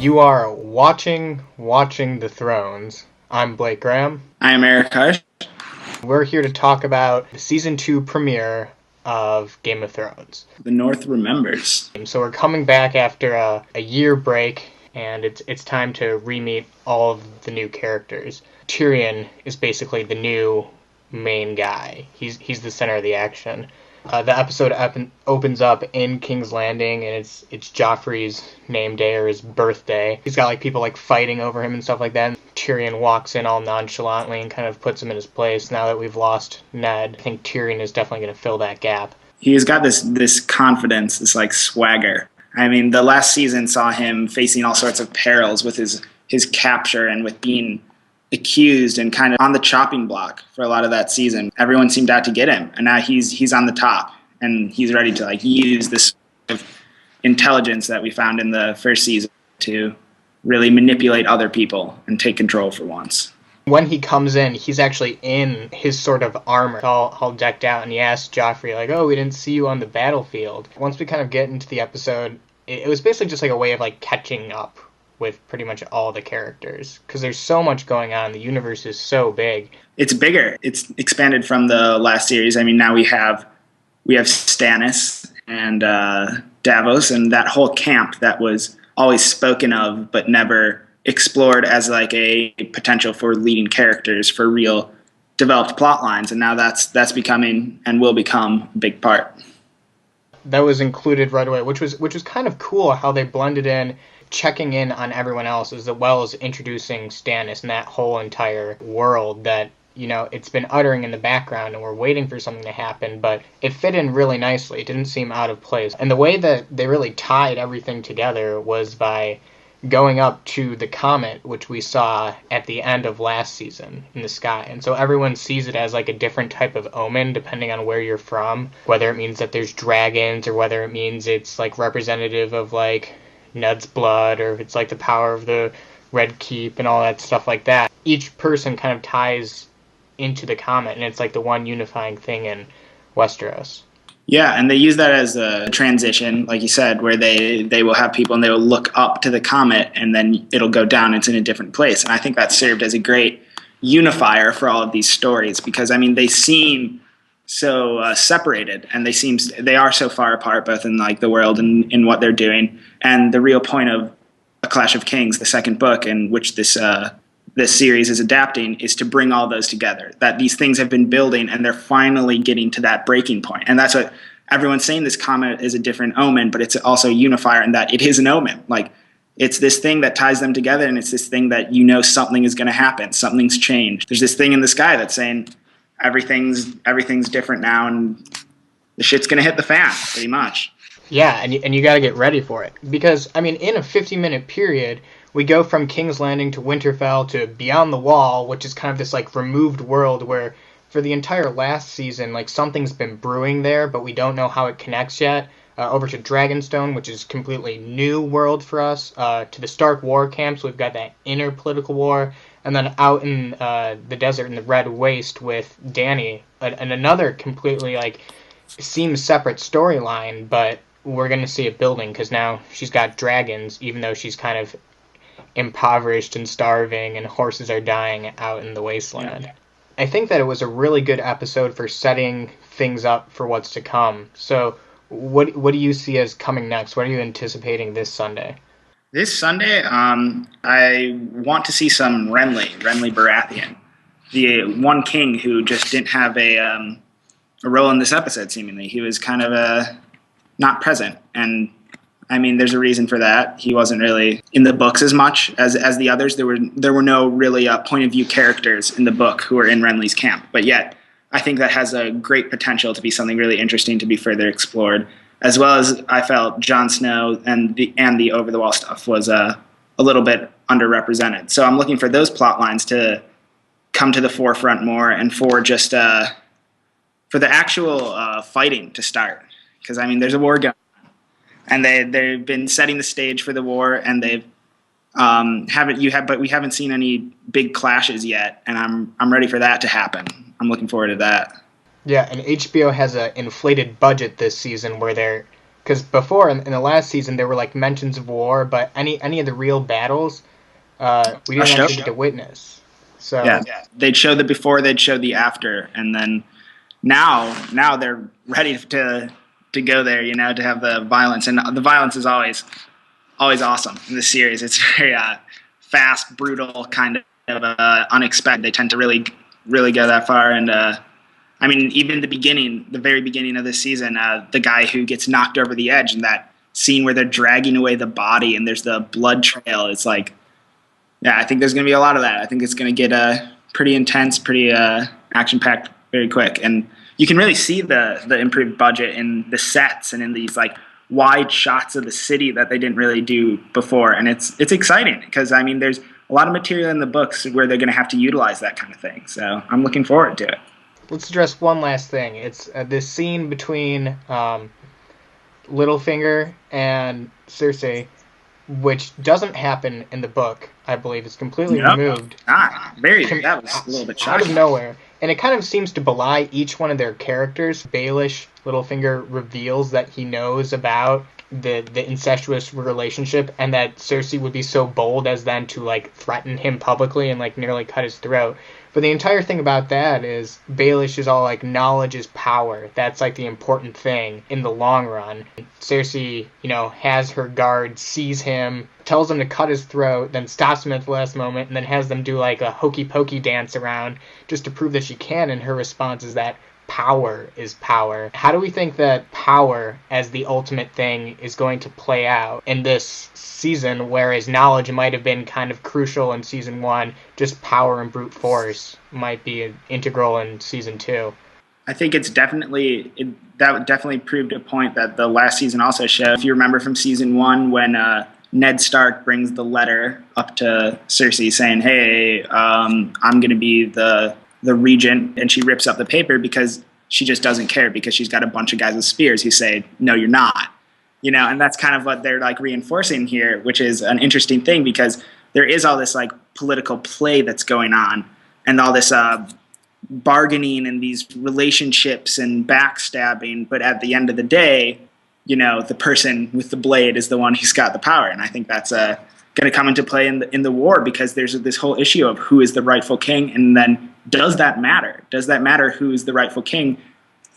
You are watching the Thrones. I'm Blake Graham. I am Eric Hush. We're here to talk about the season 2 premiere of Game of Thrones. The North remembers. So we're coming back after a year break, and it's time to re-meet all of the new characters. Tyrion is basically the new main guy. He's the center of the action. The episode opens up in King's Landing, and it's Joffrey's name day or his birthday. He's got people fighting over him and stuff like that. And Tyrion walks in all nonchalantly and kind of puts him in his place. Now that we've lost Ned, I think Tyrion is definitely going to fill that gap. He's got this confidence, this swagger. I mean, the last season saw him facing all sorts of perils with his capture and with being accused and kind of on the chopping block for a lot of that season. Everyone seemed out to get him, and now he's on the top, and he's ready to use this sort of intelligence that we found in the first season to really manipulate other people and take control for once. When he comes in, he's actually in his sort of armor, all decked out, and he asks Joffrey, oh, we didn't see you on the battlefield. Once we kind of get into the episode, it was basically just a way of catching up with pretty much all the characters, because there's so much going on. The universe is so big. It's bigger. It's expanded from the last series. I mean, now we have Stannis and Davos and that whole camp that was always spoken of but never explored as a potential for leading characters for real developed plot lines, and now that's becoming and will become a big part. That was included right away, which was kind of cool how they blended in checking in on everyone else as well as introducing Stannis and that whole entire world that, it's been uttering in the background and we're waiting for something to happen, but it fit in really nicely. It didn't seem out of place. And the way that they really tied everything together was by going up to the comet, which we saw at the end of last season in the sky. And so everyone sees it as a different type of omen depending on where you're from, whether it means that there's dragons or whether it means it's representative of Ned's blood, or if it's the power of the Red Keep and all that stuff like that. Each person kind of ties into the comet, and it's the one unifying thing in Westeros. Yeah, and they use that as a transition, like you said, where they will have people and they will look up to the comet and then it'll go down. It's in a different place. And I think that served as a great unifier for all of these stories because, they seem so separated, and they are so far apart, both in the world and in what they're doing. And the real point of A Clash of Kings, the second book, in which this series is adapting, is to bring all those together. That these things have been building, and they're finally getting to that breaking point. And that's what everyone's saying. This comet is a different omen, but it's also a unifier in that it is an omen. It's this thing that ties them together, and it's this thing that something is going to happen. Something's changed. There's this thing in the sky that's saying everything's different now, and the shit's going to hit the fan, pretty much. Yeah, and you got to get ready for it. Because, in a 50-minute period, we go from King's Landing to Winterfell to Beyond the Wall, which is kind of this, removed world where for the entire last season, something's been brewing there, but we don't know how it connects yet. Over to Dragonstone, which is completely new world for us. To the Stark war camps, we've got that inner political war. And then out in the desert in the Red Waste with Dany, and another completely, seems separate storyline, but we're going to see it building because now she's got dragons, even though she's kind of impoverished and starving and horses are dying out in the wasteland. Yeah. I think that it was a really good episode for setting things up for what's to come. So what do you see as coming next? What are you anticipating this Sunday? This Sunday, I want to see some Renly Baratheon, the one king who just didn't have a role in this episode, seemingly. He was kind of not present, and there's a reason for that. He wasn't really in the books as much as the others. There were no really point of view characters in the book who were in Renly's camp, but yet I think that has a great potential to be something really interesting to be further explored. As well as I felt Jon Snow and the over the wall stuff was a little bit underrepresented. So I'm looking for those plot lines to come to the forefront more, and for just for the actual fighting to start, because there's a war going. And they've been setting the stage for the war, and they've but we haven't seen any big clashes yet, and I'm ready for that to happen. I'm looking forward to that. Yeah, and HBO has an inflated budget this season where they're Because before in the last season there were like mentions of war, but any of the real battles we didn't actually get to witness. So yeah, they'd show the before, they'd show the after, and then now they're ready to go there, to have the violence, and the violence is always awesome in this series. It's very fast, brutal, kind of unexpected. They tend to really go that far, and I mean, even the very beginning of this season, the guy who gets knocked over the edge, and that scene where they're dragging away the body and there's the blood trail. It's like, yeah, I think there's going to be a lot of that. I think it's going to get pretty intense, pretty action-packed very quick. And you can really see the improved budget in the sets and in these like wide shots of the city that they didn't really do before. And it's exciting because, I mean, there's a lot of material in the books where they're going to have to utilize that kind of thing. So I'm looking forward to it. Let's address one last thing. It's this scene between Littlefinger and Cersei, which doesn't happen in the book, I believe. It's completely removed. That was a little bit shocking. Out of nowhere. And it kind of seems to belie each one of their characters. Baelish, Littlefinger, reveals that he knows about the incestuous relationship, and that Cersei would be so bold as then to like threaten him publicly and like nearly cut his throat. But the entire thing about that is Baelish is all like knowledge is power. That's like the important thing in the long run. Cersei, has her guard, sees him, tells him to cut his throat, then stops him at the last moment, and then has them do like a hokey pokey dance around just to prove that she can. And her response is that power is power. How do we think that power as the ultimate thing is going to play out in this season, whereas knowledge might have been kind of crucial in season 1, just power and brute force might be integral in season 2? I think that definitely proved a point that the last season also showed. If you remember from season 1 when Ned Stark brings the letter up to Cersei saying, hey, I'm going to be the regent, and she rips up the paper because she just doesn't care because she's got a bunch of guys with spears who say, no, you're not. And that's kind of what they're like reinforcing here, which is an interesting thing because there is all this like political play that's going on and all this bargaining and these relationships and backstabbing. But at the end of the day, the person with the blade is the one who's got the power. And I think that's going to come into play in the war because there's this whole issue of who is the rightful king. And then does that matter? Does that matter who is the rightful king?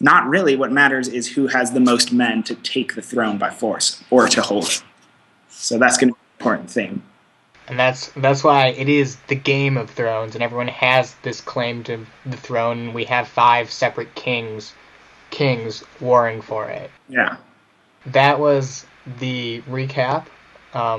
Not really. What matters is who has the most men to take the throne by force or to hold it. So that's going to be an important thing. And that's why it is the Game of Thrones, and everyone has this claim to the throne, and we have 5 separate kings warring for it. Yeah. That was the recap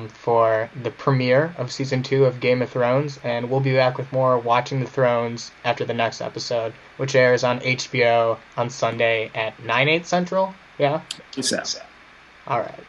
for the premiere of Season 2 of Game of Thrones, and we'll be back with more Watching the Thrones after the next episode, which airs on HBO on Sunday at 9/8 Central. Yeah? Yes. All right.